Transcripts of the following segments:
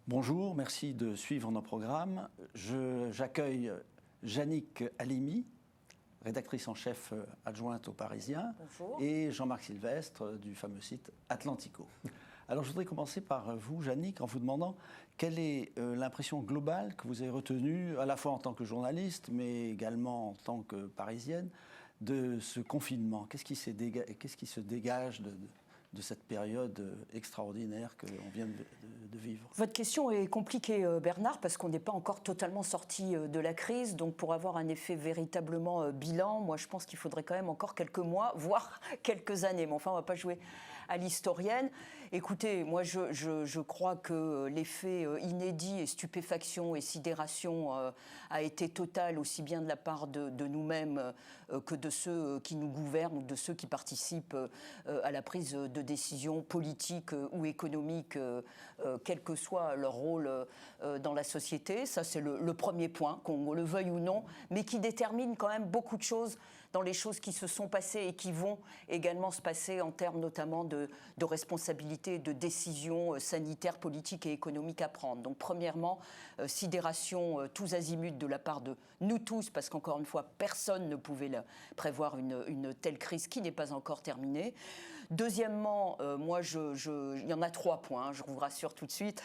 Bonjour, merci de suivre nos programmes. J'accueille Yannick Halimi, rédactrice en chef adjointe au Parisien, Bonjour. et Jean-Marc Sylvestre du fameux site Atlantico. Alors je voudrais commencer par vous, Yannick, en vous demandant quelle est l'impression globale que vous avez retenue, à la fois en tant que journaliste, mais également en tant que Parisienne, de ce confinement. Qu'est-ce qui se dégage de cette période extraordinaire qu'on vient de vivre? Votre question est compliquée, Bernard, parce qu'on n'est pas encore totalement sorti de la crise. Donc, pour avoir un effet véritablement bilan, moi, je pense qu'il faudrait quand même encore quelques mois, voire quelques années. Mais enfin, on ne va pas jouer à l'historienne. Écoutez, moi, je crois que l'effet inédit et stupéfaction et sidération a été total, aussi bien de la part de nous-mêmes que de ceux qui nous gouvernent ou de ceux qui participent à la prise de décisions politiques ou économiques, quel que soit leur rôle dans la société. Ça, c'est le premier point, qu'on le veuille ou non, mais qui détermine quand même beaucoup de choses dans les choses qui se sont passées et qui vont également se passer en termes notamment de responsabilités, de décisions sanitaires, politiques et économiques à prendre. Donc, premièrement, sidération tous azimuts de la part de nous tous, parce qu'encore une fois, personne ne pouvait prévoir une telle crise qui n'est pas encore terminée. Deuxièmement, moi, il y en a 3 points, je vous rassure tout de suite.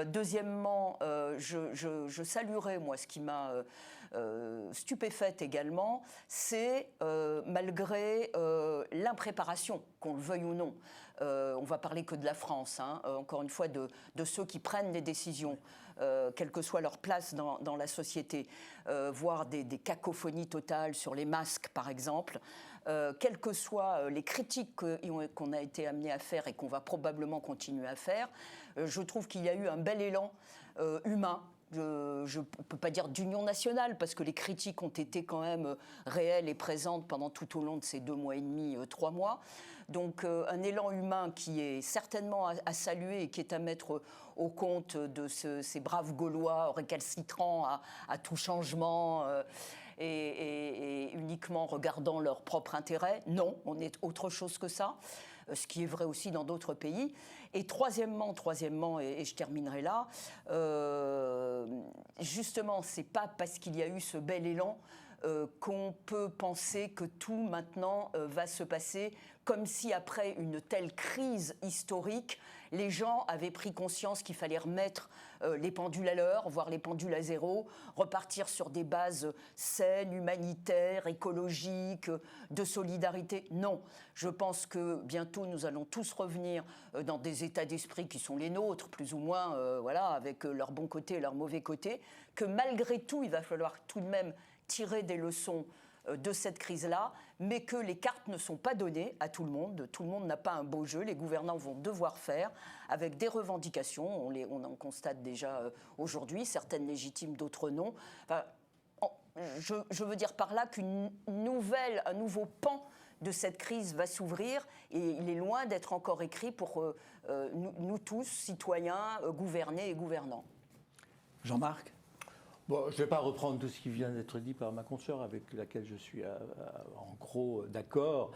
Deuxièmement, je saluerai, moi, ce qui m'a stupéfaite également, c'est malgré l'impréparation, qu'on le veuille ou non, on va parler que de la France, hein, encore une fois, de ceux qui prennent les décisions, quelle que soit leur place dans la société, voire des cacophonies totales sur les masques, par exemple, quelles que soient les critiques qu'on a été amené à faire et qu'on va probablement continuer à faire, je trouve qu'il y a eu un bel élan humain. Je ne peux pas dire d'union nationale, parce que les critiques ont été quand même réelles et présentes pendant tout au long de ces 2 mois et demi, 3 mois. Donc un élan humain qui est certainement à saluer et qui est à mettre au compte de ces braves Gaulois récalcitrants à tout changement et uniquement regardant leur propre intérêt. Non, on est autre chose que ça, ce qui est vrai aussi dans d'autres pays. Et troisièmement, et je terminerai là, justement, c'est pas parce qu'il y a eu ce bel élan qu'on peut penser que tout maintenant va se passer comme si après une telle crise historique, les gens avaient pris conscience qu'il fallait remettre les pendules à l'heure, voire les pendules à zéro, repartir sur des bases saines, humanitaires, écologiques, de solidarité. Non, je pense que bientôt nous allons tous revenir dans des états d'esprit qui sont les nôtres, plus ou moins, voilà, avec leurs bons côtés et leurs mauvais côtés, que malgré tout, il va falloir tout de même tirer des leçons de cette crise-là, mais que les cartes ne sont pas données à tout le monde. Tout le monde n'a pas un beau jeu. Les gouvernants vont devoir faire avec des revendications. On en constate déjà aujourd'hui, certaines légitimes, d'autres non. Enfin, je veux dire par là un nouveau pan de cette crise va s'ouvrir et il est loin d'être encore écrit pour nous tous, citoyens, gouvernés et gouvernants. Jean-Marc ? Bon, je ne vais pas reprendre tout ce qui vient d'être dit par ma consoeur, avec laquelle je suis en gros d'accord.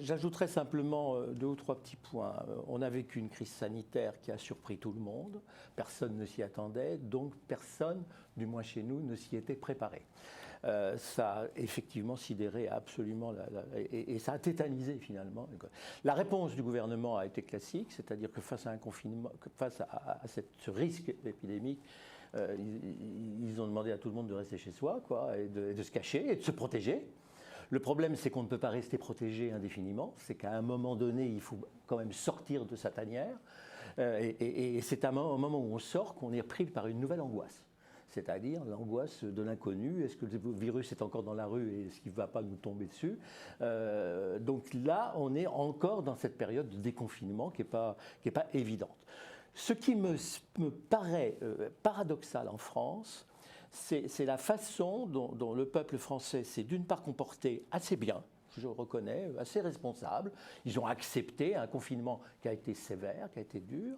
J'ajouterais simplement 2 ou 3 petits points. On a vécu une crise sanitaire qui a surpris tout le monde. Personne ne s'y attendait, donc personne, du moins chez nous, ne s'y était préparé. Ça a effectivement sidéré absolument, et ça a tétanisé finalement. La réponse du gouvernement a été classique, c'est-à-dire que face à un confinement, face à ce risque épidémique, ils ont demandé à tout le monde de rester chez soi, quoi, et de se cacher et de se protéger. Le problème, c'est qu'on ne peut pas rester protégé indéfiniment. C'est qu'à un moment donné, il faut quand même sortir de sa tanière. Et c'est au moment où on sort qu'on est pris par une nouvelle angoisse. C'est-à-dire l'angoisse de l'inconnu. Est-ce que le virus est encore dans la rue et est-ce qu'il ne va pas nous tomber dessus? Donc là, on est encore dans cette période de déconfinement qui n'est pas évidente. Ce qui me paraît paradoxal en France, c'est la façon dont le peuple français s'est d'une part comporté assez bien, je reconnais, assez responsable. Ils ont accepté un confinement qui a été sévère, qui a été dur.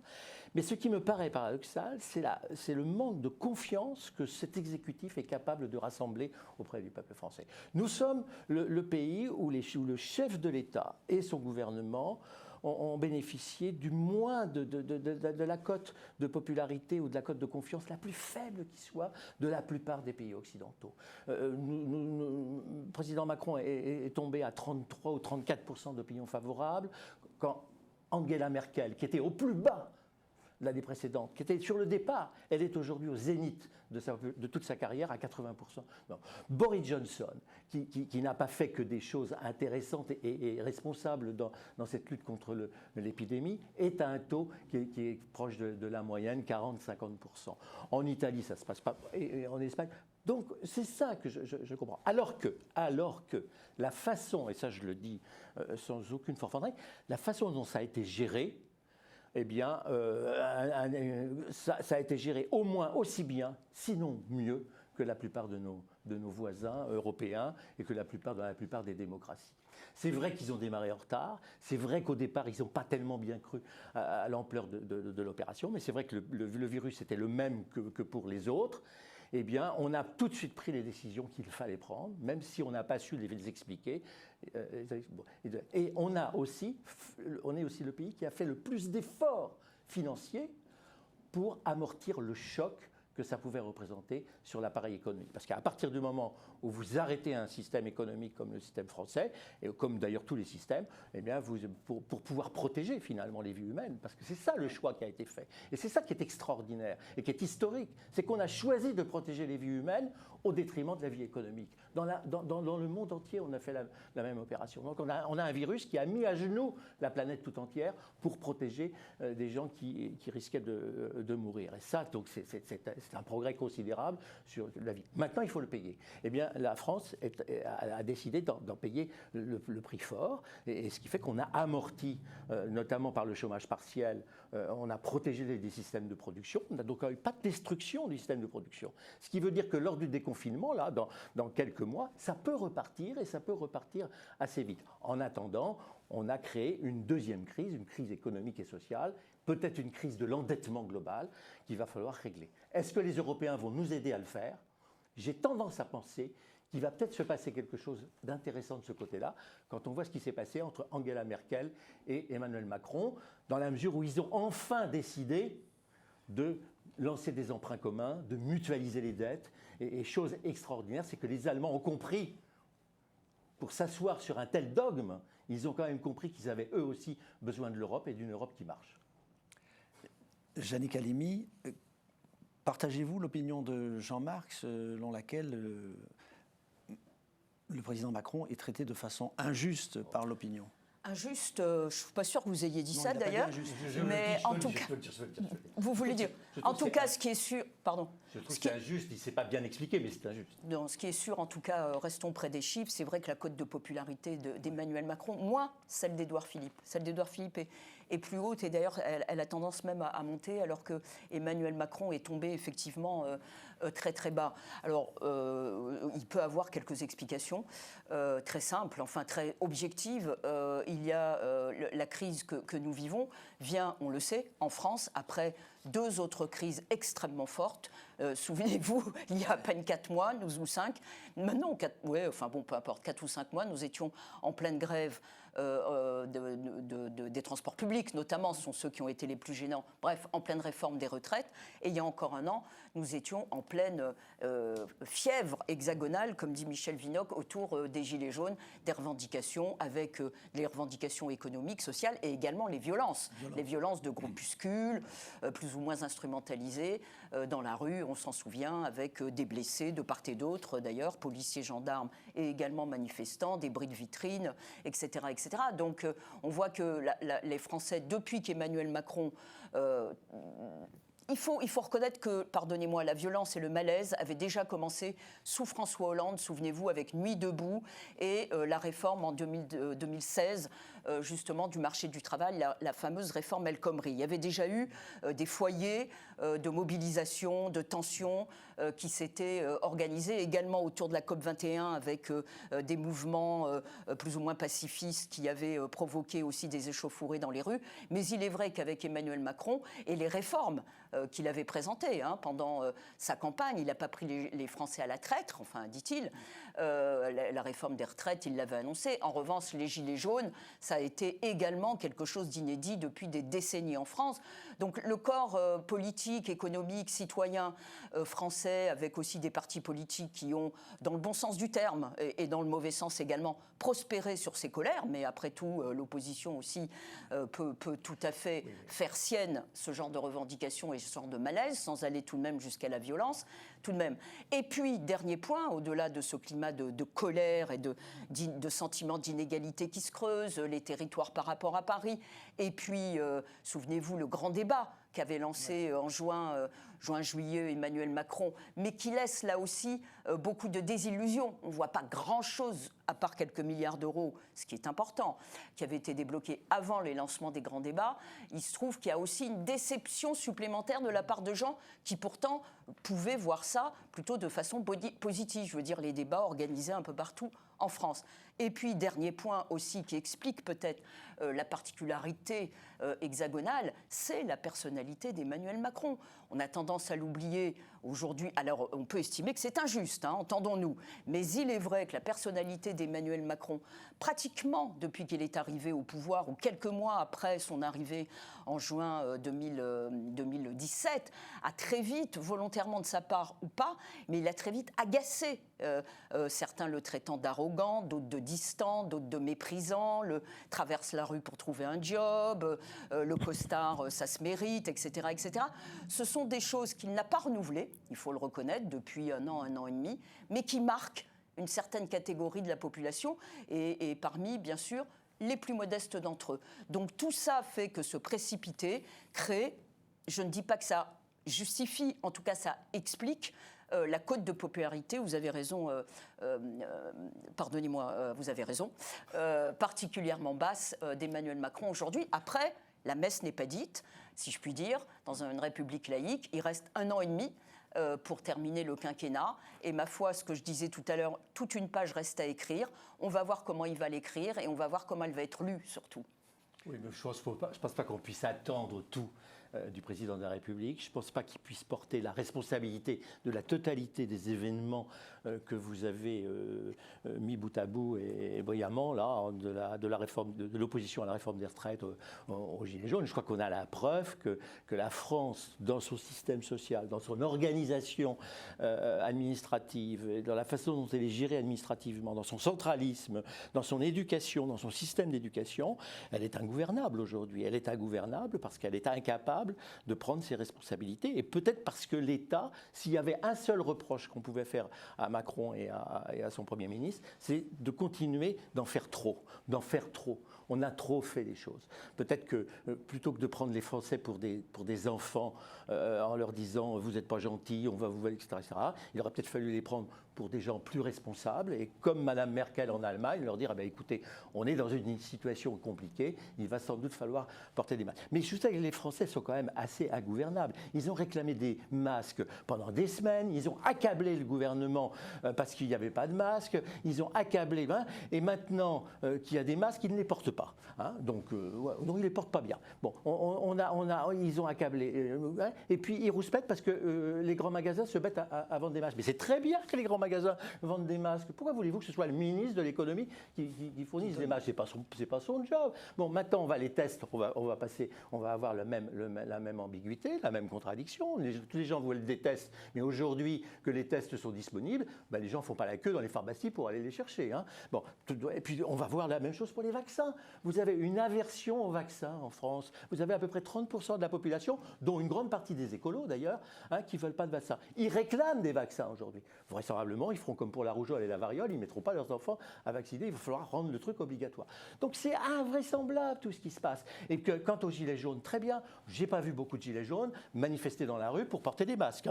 Mais ce qui me paraît paradoxal, c'est le manque de confiance que cet exécutif est capable de rassembler auprès du peuple français. Nous sommes le pays où le chef de l'État et son gouvernement ont bénéficié du moins de la cote de popularité ou de la cote de confiance la plus faible qui soit de la plupart des pays occidentaux. Le président Macron est tombé à 33 ou 34% d'opinion favorable, quand Angela Merkel, qui était au plus bas l'année précédente, qui était sur le départ, elle est aujourd'hui au zénith de toute sa carrière à 80%. Non. Boris Johnson, qui n'a pas fait que des choses intéressantes et responsables dans cette lutte contre l'épidémie, est à un taux qui est proche de la moyenne, 40-50%. En Italie, ça ne se passe pas, et en Espagne. Donc c'est ça que je comprends. Alors que la façon, et ça je le dis sans aucune forfanterie, la façon dont ça a été géré, eh bien, ça a été géré au moins aussi bien, sinon mieux, que la plupart de nos voisins européens et que dans la plupart des démocraties. C'est vrai qu'ils ont démarré en retard, c'est vrai qu'au départ, ils n'ont pas tellement bien cru à l'ampleur de l'opération, mais c'est vrai que le virus était le même que pour les autres. Eh bien, on a tout de suite pris les décisions qu'il fallait prendre, même si on n'a pas su les expliquer. Et on est aussi le pays qui a fait le plus d'efforts financiers pour amortir le choc que ça pouvait représenter sur l'appareil économique. Parce qu'à partir du moment où vous arrêtez un système économique comme le système français, et comme d'ailleurs tous les systèmes, eh bien pour pouvoir protéger finalement les vies humaines, parce que c'est ça le choix qui a été fait. Et c'est ça qui est extraordinaire et qui est historique, c'est qu'on a choisi de protéger les vies humaines au détriment de la vie économique. Dans le monde entier, on a fait la même opération. Donc on a un virus qui a mis à genoux la planète tout entière pour protéger des gens qui risquaient de mourir. Et ça, donc c'est un progrès considérable sur la vie. Maintenant, il faut le payer. Eh bien, la France a décidé d'en payer le prix fort, et ce qui fait qu'on a amorti, notamment par le chômage partiel, on a protégé des systèmes de production. On n'a donc eu pas de destruction du système de production. Ce qui veut dire que lors du déconfinement, là, dans quelques mois, ça peut repartir, et ça peut repartir assez vite. En attendant, on a créé une deuxième crise, une crise économique et sociale, peut-être une crise de l'endettement global qu'il va falloir régler. Est-ce que les Européens vont nous aider à le faire ? J'ai tendance à penser qu'il va peut-être se passer quelque chose d'intéressant de ce côté-là, quand on voit ce qui s'est passé entre Angela Merkel et Emmanuel Macron, dans la mesure où ils ont enfin décidé de lancer des emprunts communs, de mutualiser les dettes. Et chose extraordinaire, c'est que les Allemands ont compris, pour s'asseoir sur un tel dogme, ils ont quand même compris qu'ils avaient eux aussi besoin de l'Europe et d'une Europe qui marche. Yannick Halimi, partagez-vous l'opinion de Jean-Marc selon laquelle le président Macron est traité de façon injuste par l'opinion ? Injuste, je ne suis pas sûre que vous ayez dit ça d'ailleurs, mais en tout cas, vous voulez dire, en tout cas, ce qui est sûr, pardon. Je trouve que c'est injuste, il ne s'est pas bien expliqué, mais c'est injuste. Non, ce qui est sûr, en tout cas, restons près des chiffres, c'est vrai que la cote de popularité d'Emmanuel Macron, moins celle d'Édouard Philippe. Celle d'Édouard Philippe est plus haute, et d'ailleurs, elle a tendance même à monter, alors que Emmanuel Macron est tombé effectivement très très bas. Alors, il peut avoir quelques explications très simples, enfin très objectives. Il y a la crise que nous vivons vient, on le sait, en France, après 2 autres crises extrêmement fortes. Souvenez-vous, il y a à peine 4 mois, ou 5, maintenant, peu importe, 4 ou 5 mois, nous étions en pleine grève des transports publics, notamment, ce sont ceux qui ont été les plus gênants. Bref, en pleine réforme des retraites. Et il y a encore un an, nous étions en pleine fièvre hexagonale, comme dit Michel Vinocq, autour des Gilets jaunes, des revendications, avec les revendications économiques, sociales, et également les violences. Les violences de groupuscules, plus ou moins instrumentalisées, dans la rue, on s'en souvient, avec des blessés de part et d'autre, d'ailleurs, policiers, gendarmes et également manifestants, des bris de vitrines, etc. etc. Donc on voit que les Français, depuis qu'Emmanuel Macron... Il faut reconnaître que, pardonnez-moi, la violence et le malaise avaient déjà commencé sous François Hollande, souvenez-vous, avec Nuit debout et la réforme en 2016, justement, du marché du travail, la fameuse réforme El Khomri. Il y avait déjà eu des foyers de mobilisation, de tension qui s'étaient organisés également autour de la COP21 avec des mouvements plus ou moins pacifistes qui avaient provoqué aussi des échauffourées dans les rues. Mais il est vrai qu'avec Emmanuel Macron et les réformes qu'il avait présentées pendant sa campagne, il n'a pas pris les Français à la traître, enfin dit-il. La réforme des retraites, il l'avait annoncé. En revanche, les gilets jaunes, ça a été également quelque chose d'inédit depuis des décennies en France. Donc le corps politique, économique, citoyen français, avec aussi des partis politiques qui ont, dans le bon sens du terme et dans le mauvais sens également, prospéré sur ces colères, mais après tout, l'opposition aussi peut tout à fait faire sienne ce genre de revendications et ce genre de malaise, sans aller tout de même jusqu'à la violence, tout de même. Et puis, dernier point, au-delà de ce climat de colère et de sentiment d'inégalité qui se creuse, les territoires par rapport à Paris, et puis, souvenez-vous, le grand débat qu'avait lancé en juin-juillet Emmanuel Macron, mais qui laisse là aussi beaucoup de désillusions. On ne voit pas grand-chose, à part quelques milliards d'euros, ce qui est important, qui avait été débloqué avant les lancements des grands débats. Il se trouve qu'il y a aussi une déception supplémentaire de la part de gens qui pourtant pouvaient voir ça plutôt de façon positive. Je veux dire, les débats organisés un peu partout en France. Et puis, dernier point aussi qui explique peut-être la particularité hexagonale, c'est la personnalité d'Emmanuel Macron. On a tendance à l'oublier aujourd'hui. Alors, on peut estimer que c'est injuste, entendons-nous. Mais il est vrai que la personnalité d'Emmanuel Macron, pratiquement depuis qu'il est arrivé au pouvoir, ou quelques mois après son arrivée en juin 2017, a très vite, volontairement de sa part ou pas, mais il a très vite agacé certains le traitant d'arrogant, d'autres de distant, d'autres de méprisant, le traverse la rue pour trouver un job, le costard, ça se mérite, etc., etc. Ce sont des choses qu'il n'a pas renouvelées, il faut le reconnaître, depuis un an et demi, mais qui marquent une certaine catégorie de la population et parmi, bien sûr, les plus modestes d'entre eux. Donc tout ça fait que se précipiter crée, je ne dis pas que ça justifie, en tout cas ça explique la cote de popularité, vous avez raison, pardonnez-moi, vous avez raison, particulièrement basse d'Emmanuel Macron aujourd'hui. Après, la messe n'est pas dite, si je puis dire, dans une république laïque. Il reste 1 an et demi pour terminer le quinquennat. Et ma foi, ce que je disais tout à l'heure, toute une page reste à écrire. On va voir comment il va l'écrire et on va voir comment elle va être lue, surtout. Oui, mais je ne pense pas qu'on puisse attendre tout du président de la République. Je ne pense pas qu'il puisse porter la responsabilité de la totalité des événements que vous avez mis bout à bout et brillamment, là, de la réforme, de l'opposition à la réforme des retraites aux Gilets jaunes. Je crois qu'on a la preuve que la France, dans son système social, dans son organisation administrative, dans la façon dont elle est gérée administrativement, dans son centralisme, dans son éducation, dans son système d'éducation, elle est ingouvernable aujourd'hui. Elle est ingouvernable parce qu'elle est incapable de prendre ses responsabilités et peut-être parce que l'État, s'il y avait un seul reproche qu'on pouvait faire à Macron et à son Premier ministre, c'est de continuer d'en faire trop, On a trop fait des choses. Peut-être que plutôt que de prendre les Français pour des enfants en leur disant « vous n'êtes pas gentils, on va vous voler, etc. », il aurait peut-être fallu les prendre pour des gens plus responsables et comme Mme Merkel en Allemagne, leur dire ah ben, écoutez, on est dans une situation compliquée, il va sans doute falloir porter des masques. Mais je sais que les Français sont quand même assez ingouvernables. Ils ont réclamé des masques pendant des semaines, ils ont accablé le gouvernement parce qu'il n'y avait pas de masques, ils ont accablé, et maintenant qu'il y a des masques, ils ne les portent pas. Donc ils ne les portent pas bien. Bon, ils ont accablé. Et puis ils rouspètent parce que les grands magasins se mettent à vendre des masques. Mais c'est très bien que les grands magasins vendent des masques. Pourquoi voulez-vous que ce soit le ministre de l'économie qui fournisse des masques? C'est pas son job. Bon, maintenant on va les tester, on va avoir la même ambiguïté, la même contradiction. Tous les gens veulent des tests, mais aujourd'hui que les tests sont disponibles, les gens ne font pas la queue dans les pharmacies pour aller les chercher. Bon, et puis on va voir la même chose pour les vaccins. Vous avez une aversion aux vaccins en France. Vous avez à peu près 30% de la population, dont une grande partie des écolos d'ailleurs, qui ne veulent pas de vaccins. Ils réclament des vaccins aujourd'hui. Vraisemblablement, ils feront comme pour la rougeole et la variole, ils ne mettront pas leurs enfants à vacciner, il va falloir rendre le truc obligatoire. Donc c'est invraisemblable tout ce qui se passe. Et que, quant aux gilets jaunes, très bien, je n'ai pas vu beaucoup de gilets jaunes manifester dans la rue pour porter des masques.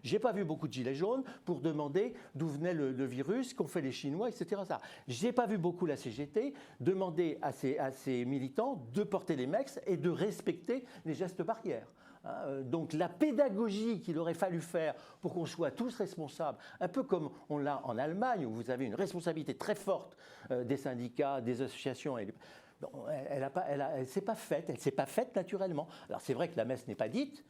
Je n'ai pas vu beaucoup de gilets jaunes pour demander d'où venait le virus, qu'ont fait les Chinois, etc. Je n'ai pas vu beaucoup la CGT demander à ses militants de porter les masques et de respecter les gestes barrières. Donc la pédagogie qu'il aurait fallu faire pour qu'on soit tous responsables, un peu comme on l'a en Allemagne, où vous avez une responsabilité très forte des syndicats, des associations. Elle ne s'est pas faite, elle s'est pas faite naturellement. Alors c'est vrai que la messe n'est pas dite,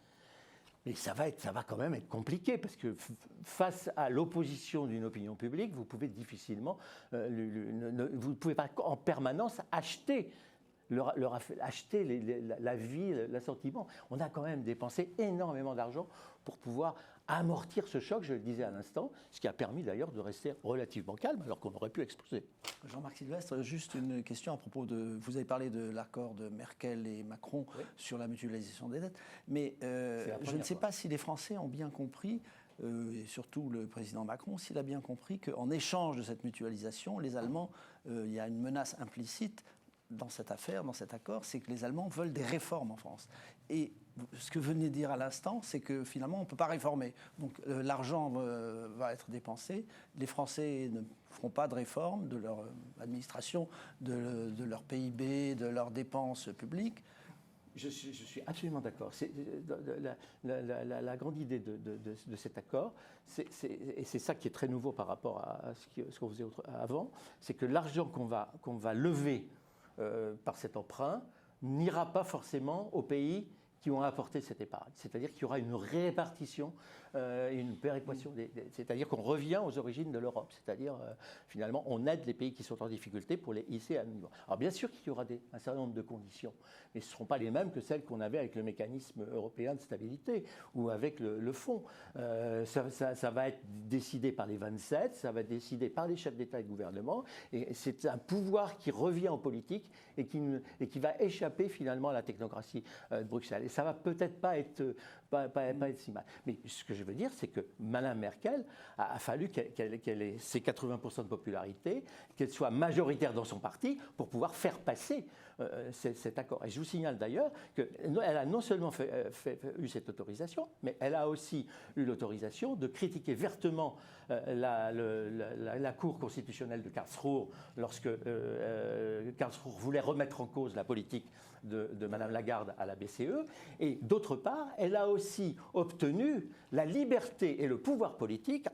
mais ça va quand même être compliqué, parce que face à l'opposition d'une opinion publique, vous pouvez difficilement, vous ne pouvez pas en permanence acheter la vie, l'assentiment. On a quand même dépensé énormément d'argent pour pouvoir amortir ce choc, je le disais à l'instant, ce qui a permis d'ailleurs de rester relativement calme alors qu'on aurait pu exploser. Jean-Marc Sylvestre, juste une question à propos de... Vous avez parlé de l'accord de Merkel et Macron sur la mutualisation des dettes, mais je ne sais pas si les Français ont bien compris, et surtout le président Macron, s'il a bien compris qu'en échange de cette mutualisation, les Allemands, il y a une menace implicite dans cette affaire, dans cet accord, c'est que les Allemands veulent des réformes en France. Et ce que vous venez de dire à l'instant, c'est que finalement, on ne peut pas réformer. Donc l'argent va être dépensé. Les Français ne feront pas de réforme de leur administration, de leur PIB, de leurs dépenses publiques. Je suis absolument d'accord. La grande idée de cet accord, et c'est ça qui est très nouveau par rapport à ce qu'on faisait avant, c'est que l'argent qu'on va lever par cet emprunt n'ira pas forcément aux pays qui ont apporté cette épargne. C'est-à-dire qu'il y aura une répartition, une péréquation, c'est-à-dire qu'on revient aux origines de l'Europe. C'est-à-dire, finalement, on aide les pays qui sont en difficulté pour les hisser à un niveau. Alors bien sûr qu'il y aura un certain nombre de conditions, mais ce ne seront pas les mêmes que celles qu'on avait avec le mécanisme européen de stabilité ou avec le fonds. Ça va être décidé par les 27, ça va être décidé par les chefs d'État et de gouvernement, et c'est un pouvoir qui revient en politique et qui va échapper finalement à la technocratie de Bruxelles. Et ça ne va peut-être pas être si mal. Mais ce que je veux dire, c'est que Mme Merkel a fallu qu'elle ait ses 80% de popularité, qu'elle soit majoritaire dans son parti pour pouvoir faire passer cet accord. Et je vous signale d'ailleurs qu'elle a non seulement eu cette autorisation, mais elle a aussi eu l'autorisation de critiquer vertement la Cour constitutionnelle de Karlsruhe lorsque Karlsruhe voulait remettre en cause la politique de Mme Lagarde à la BCE. Et d'autre part, elle a aussi obtenu la liberté et le pouvoir politique,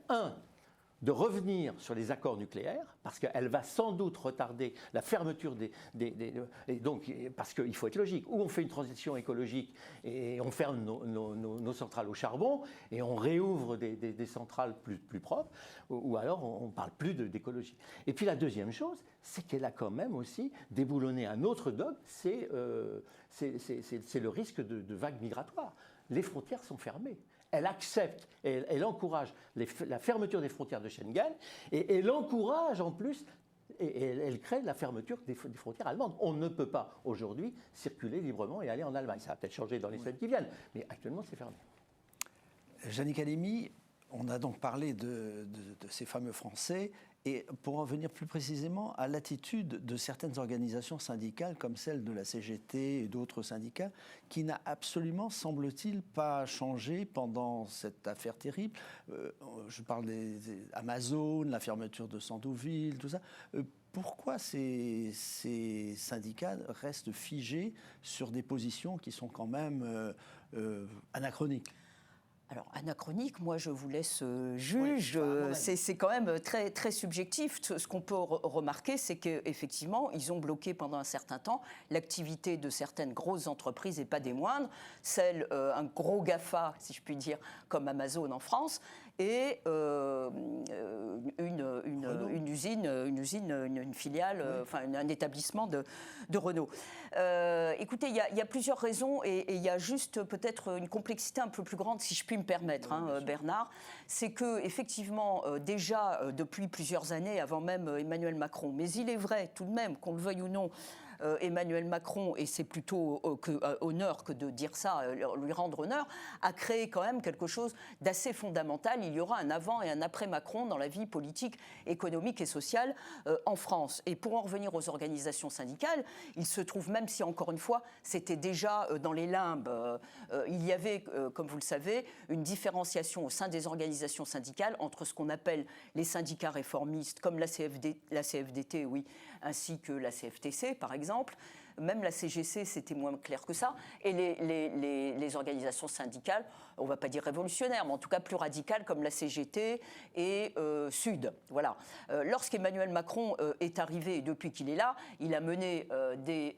de revenir sur les accords nucléaires, parce qu'elle va sans doute retarder la fermeture et donc, parce qu'il faut être logique, ou on fait une transition écologique et on ferme nos centrales au charbon et on réouvre des centrales plus propres, ou alors on ne parle plus d'écologie. Et puis la deuxième chose, c'est qu'elle a quand même aussi déboulonné un autre dogme, c'est le risque de vagues migratoires. Les frontières sont fermées. Elle accepte et elle encourage la fermeture des frontières de Schengen et elle encourage en plus et elle crée la fermeture des frontières allemandes. On ne peut pas aujourd'hui circuler librement et aller en Allemagne. Ça va peut-être changer dans les semaines qui viennent, mais actuellement c'est fermé. Yannick Halimi, on a donc parlé de ces fameux Français. Et pour en venir plus précisément à l'attitude de certaines organisations syndicales comme celle de la CGT et d'autres syndicats qui n'a absolument, semble-t-il, pas changé pendant cette affaire terrible. Je parle d'Amazon, la fermeture de Sandouville, tout ça. Pourquoi ces syndicats restent figés sur des positions qui sont quand même anachroniques ? Alors, anachronique, moi je vous laisse juge, c'est quand même très, très subjectif. Ce qu'on peut remarquer, c'est qu'effectivement, ils ont bloqué pendant un certain temps l'activité de certaines grosses entreprises, et pas des moindres, un gros GAFA, si je puis dire, comme Amazon en France, et une filiale, enfin un établissement de Renault. Écoutez, il y a plusieurs raisons, et il y a juste peut-être une complexité un peu plus grande, si je puis me permettre, Bernard, c'est que effectivement déjà depuis plusieurs années, avant même Emmanuel Macron, mais il est vrai tout de même, qu'on le veuille ou non, Emmanuel Macron, et c'est plutôt honneur que de dire ça, lui rendre honneur, a créé quand même quelque chose d'assez fondamental. Il y aura un avant et un après Macron dans la vie politique, économique et sociale en France. Et pour en revenir aux organisations syndicales, il se trouve, même si encore une fois, c'était déjà dans les limbes, il y avait, comme vous le savez, une différenciation au sein des organisations syndicales entre ce qu'on appelle les syndicats réformistes, comme la CFDT, oui, ainsi que la CFTC, par exemple, Même la CGC, c'était moins clair que ça. Et les organisations syndicales, on ne va pas dire révolutionnaires, mais en tout cas plus radicales, comme la CGT et Sud. Voilà. Lorsqu'Emmanuel Macron est arrivé, et depuis qu'il est là, il a mené des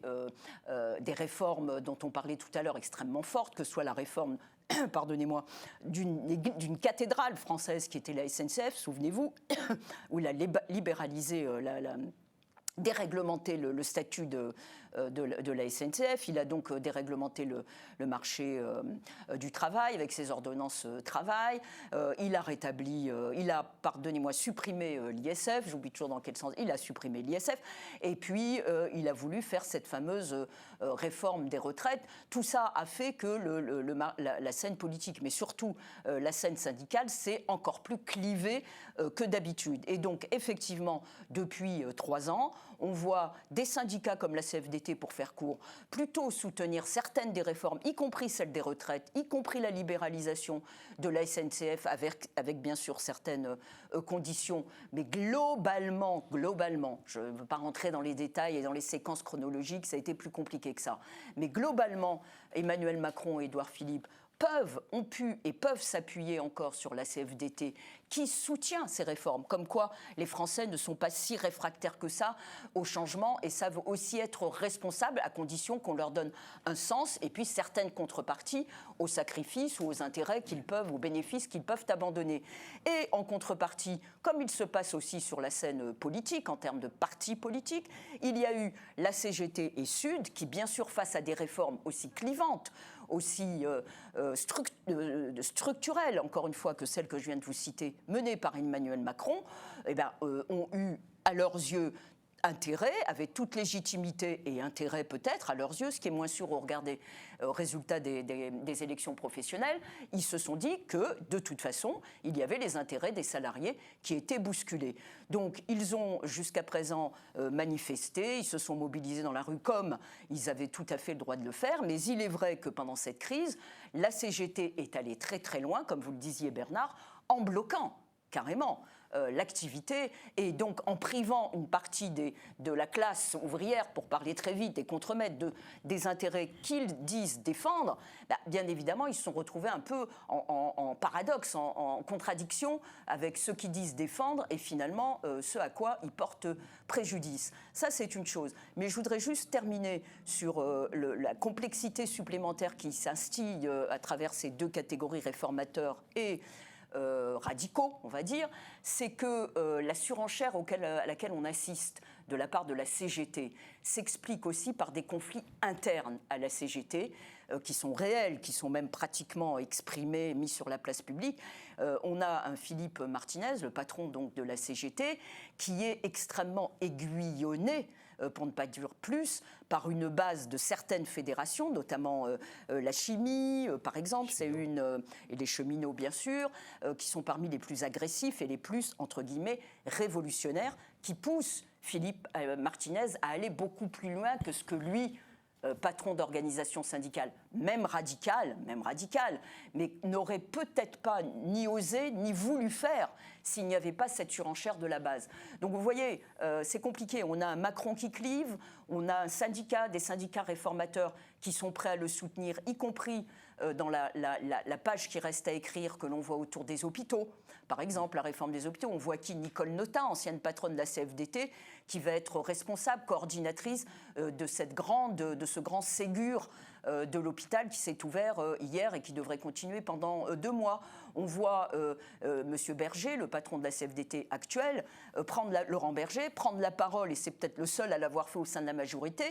réformes dont on parlait tout à l'heure extrêmement fortes, que ce soit la réforme pardonnez-moi, d'une cathédrale française qui était la SNCF, souvenez-vous, où il a libéralisé, déréglementé le statut de la SNCF. Il a donc déréglementé le marché du travail avec ses ordonnances travail. Il a rétabli, pardonnez-moi, supprimé l'ISF. J'oublie toujours dans quel sens. Il a supprimé l'ISF. Et puis, il a voulu faire cette fameuse réforme des retraites. Tout ça a fait que la scène politique, mais surtout la scène syndicale, s'est encore plus clivée que d'habitude. Et donc, effectivement, depuis 3 ans, on voit des syndicats comme la CFDT, pour faire court, plutôt soutenir certaines des réformes, y compris celles des retraites, y compris la libéralisation de la SNCF, avec bien sûr certaines conditions. Mais globalement, je ne veux pas rentrer dans les détails et dans les séquences chronologiques, ça a été plus compliqué que ça. Mais globalement, Emmanuel Macron et Édouard Philippe ont pu et peuvent s'appuyer encore sur la CFDT qui soutient ces réformes, comme quoi les Français ne sont pas si réfractaires que ça au changement et savent aussi être responsables à condition qu'on leur donne un sens et puis certaines contreparties aux sacrifices ou aux intérêts qu'ils peuvent, aux bénéfices qu'ils peuvent abandonner. Et en contrepartie, comme il se passe aussi sur la scène politique, en termes de partis politiques, il y a eu la CGT et Sud qui, bien sûr, face à des réformes aussi clivantes, aussi structurelles, encore une fois, que celles que je viens de vous citer, menées par Emmanuel Macron, ont eu, à leurs yeux, intérêt, avaient toute légitimité et intérêt peut-être à leurs yeux, ce qui est moins sûr au regard des résultats des élections professionnelles. Ils se sont dit que, de toute façon, il y avait les intérêts des salariés qui étaient bousculés. Donc, ils ont jusqu'à présent manifesté, ils se sont mobilisés dans la rue comme ils avaient tout à fait le droit de le faire, mais il est vrai que pendant cette crise, la CGT est allée très très loin, comme vous le disiez Bernard, en bloquant carrément l'activité et donc en privant une partie de la classe ouvrière, pour parler très vite, des contremaîtres, des intérêts qu'ils disent défendre, bien évidemment, ils se sont retrouvés un peu en paradoxe, en contradiction avec ceux qui disent défendre et finalement ce à quoi ils portent préjudice. Ça, c'est une chose. Mais je voudrais juste terminer sur la complexité supplémentaire qui s'instille à travers ces deux catégories, réformateurs et radicaux, on va dire, c'est que la surenchère à laquelle on assiste de la part de la CGT s'explique aussi par des conflits internes à la CGT qui sont réels, qui sont même pratiquement exprimés, mis sur la place publique. On a un Philippe Martinez, le patron donc de la CGT, qui est extrêmement aiguillonné, pour ne pas dire plus, par une base de certaines fédérations, notamment la chimie, par exemple, et les cheminots, bien sûr, qui sont parmi les plus agressifs et les plus, entre guillemets, révolutionnaires, qui poussent Philippe Martinez à aller beaucoup plus loin que ce que lui, patron d'organisation syndicale, même radical, mais n'aurait peut-être pas ni osé ni voulu faire s'il n'y avait pas cette surenchère de la base. Donc vous voyez, c'est compliqué. On a un Macron qui clive, on a des syndicats réformateurs qui sont prêts à le soutenir, y compris dans la page qui reste à écrire que l'on voit autour des hôpitaux. Par exemple, la réforme des hôpitaux, on voit qui Nicole Notat, ancienne patronne de la CFDT, qui va être responsable, coordinatrice de ce grand Ségur de l'hôpital qui s'est ouvert hier et qui devrait continuer pendant 2 mois. On voit M. Berger, le patron de la CFDT actuel, Laurent Berger, prendre la parole, et c'est peut-être le seul à l'avoir fait au sein de la majorité,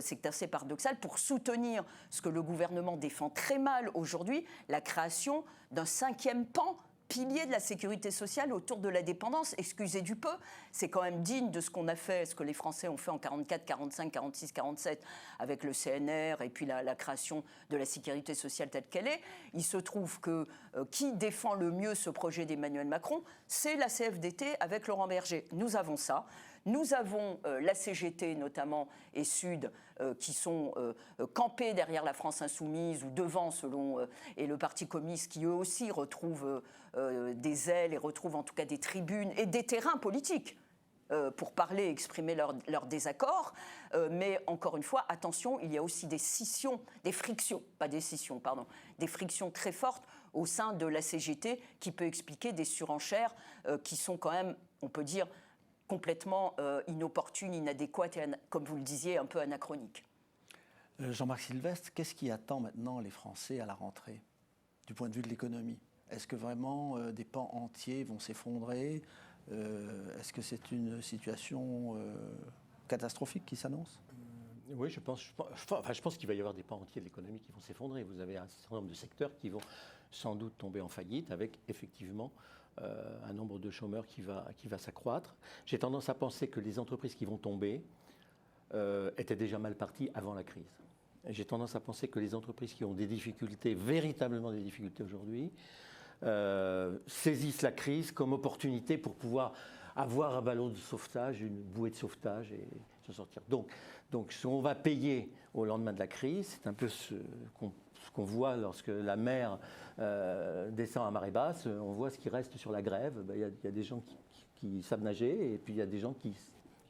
c'est assez paradoxal, pour soutenir ce que le gouvernement défend très mal aujourd'hui, la création d'un 5e pan, pilier de la sécurité sociale autour de la dépendance. Excusez du peu, c'est quand même digne de ce qu'on a fait, ce que les Français ont fait en 44, 45, 46, 47 avec le CNR et puis la création de la sécurité sociale telle qu'elle est. Il se trouve que qui défend le mieux ce projet d'Emmanuel Macron, c'est la CFDT avec Laurent Berger. Nous avons ça. Nous avons la CGT notamment et Sud qui sont campés derrière la France insoumise ou devant et le Parti communiste qui eux aussi retrouvent des ailes et retrouvent en tout cas des tribunes et des terrains politiques pour parler, exprimer leur désaccord. Mais encore une fois, attention, il y a aussi des frictions très fortes au sein de la CGT qui peut expliquer des surenchères qui sont quand même, on peut dire, complètement inopportunes, inadéquates et, comme vous le disiez, un peu anachroniques. Jean-Marc Sylvestre, qu'est-ce qui attend maintenant les Français à la rentrée, du point de vue de l'économie? Est-ce que vraiment des pans entiers vont s'effondrer? Est-ce que c'est une situation catastrophique qui s'annonce? Oui, je pense qu'il va y avoir des pans entiers de l'économie qui vont s'effondrer. Vous avez un certain nombre de secteurs qui vont sans doute tomber en faillite avec effectivement un nombre de chômeurs qui va s'accroître. J'ai tendance à penser que les entreprises qui vont tomber étaient déjà mal parties avant la crise. J'ai tendance à penser que les entreprises qui ont des difficultés, véritablement des difficultés aujourd'hui, saisissent la crise comme opportunité pour pouvoir avoir un ballon de sauvetage, une bouée de sauvetage et se sortir. Donc ce qu'on va payer au lendemain de la crise, c'est un peu ce qu'on voit lorsque la mer descend à marée basse, on voit ce qui reste sur la grève. Il y a des gens qui savent nager et puis il y a des gens qui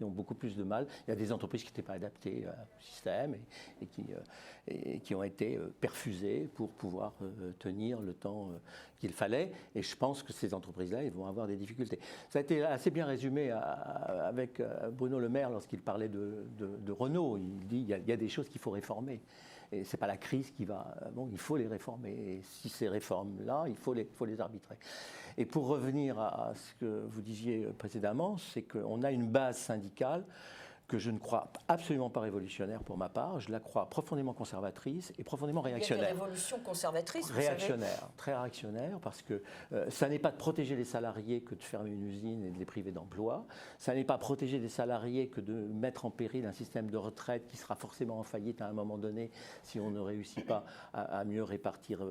ont beaucoup plus de mal. Il y a des entreprises qui n'étaient pas adaptées au système et qui ont été perfusées pour pouvoir tenir le temps qu'il fallait. Et je pense que ces entreprises-là, ils vont avoir des difficultés. Ça a été assez bien résumé avec Bruno Le Maire lorsqu'il parlait de Renault. Il dit qu'il y a des choses qu'il faut réformer. Et ce n'est pas la crise qui va... Bon, il faut les réformer. Et si ces réformes-là, il faut les arbitrer. Et pour revenir à ce que vous disiez précédemment, c'est qu'on a une base syndicale que je ne crois absolument pas révolutionnaire pour ma part. Je la crois profondément conservatrice et profondément réactionnaire. Il y a des révolutions conservatrices, réactionnaire, très réactionnaire, parce que ça n'est pas de protéger les salariés que de fermer une usine et de les priver d'emploi. Ça n'est pas protéger les salariés que de mettre en péril un système de retraite qui sera forcément en faillite à un moment donné si on ne réussit pas à mieux répartir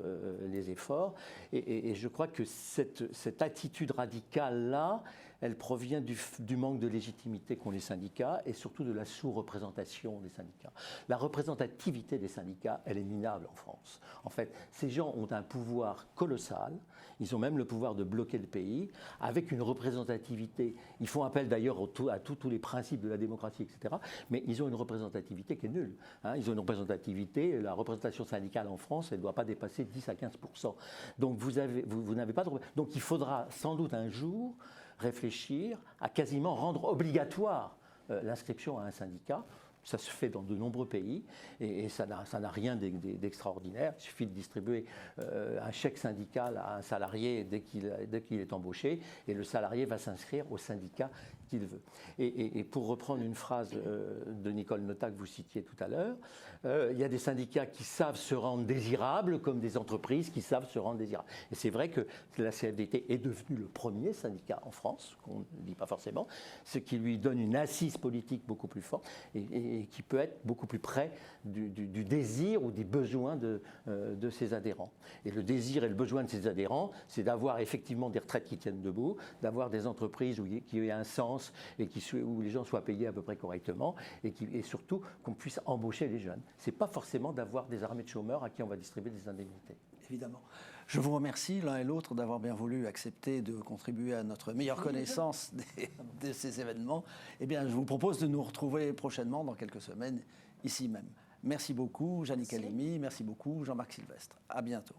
les efforts. Et je crois que cette attitude radicale-là, elle provient du manque de légitimité qu'ont les syndicats et surtout de la sous-représentation des syndicats. La représentativité des syndicats, elle est minable en France. En fait, ces gens ont un pouvoir colossal, ils ont même le pouvoir de bloquer le pays, avec une représentativité, ils font appel d'ailleurs à tous les principes de la démocratie, etc., mais ils ont une représentativité qui est nulle. Ils ont une représentativité, la représentation syndicale en France, elle ne doit pas dépasser 10 à 15%. Donc vous n'avez pas de... Donc il faudra sans doute un jour réfléchir à quasiment rendre obligatoire l'inscription à un syndicat. Ça se fait dans de nombreux pays et ça n'a rien d'extraordinaire. Il suffit de distribuer un chèque syndical à un salarié dès qu'il est embauché et le salarié va s'inscrire au syndicat qu'il veut. Et pour reprendre une phrase de Nicole Notat que vous citiez tout à l'heure, il y a des syndicats qui savent se rendre désirables comme des entreprises qui savent se rendre désirables. Et c'est vrai que la CFDT est devenue le premier syndicat en France, qu'on ne dit pas forcément, ce qui lui donne une assise politique beaucoup plus forte et qui peut être beaucoup plus près du désir ou des besoins de ses adhérents. Et le désir et le besoin de ses adhérents, c'est d'avoir effectivement des retraites qui tiennent debout, d'avoir des entreprises qui aient un sens et où les gens soient payés à peu près correctement et surtout qu'on puisse embaucher les jeunes. Ce n'est pas forcément d'avoir des armées de chômeurs à qui on va distribuer des indemnités. Évidemment. Je vous remercie l'un et l'autre d'avoir bien voulu accepter de contribuer à notre meilleure connaissance de ces événements. Eh bien, je vous propose de nous retrouver prochainement, dans quelques semaines, ici même. Merci beaucoup, Jannick Halimi. Merci beaucoup, Jean-Marc Sylvestre. À bientôt.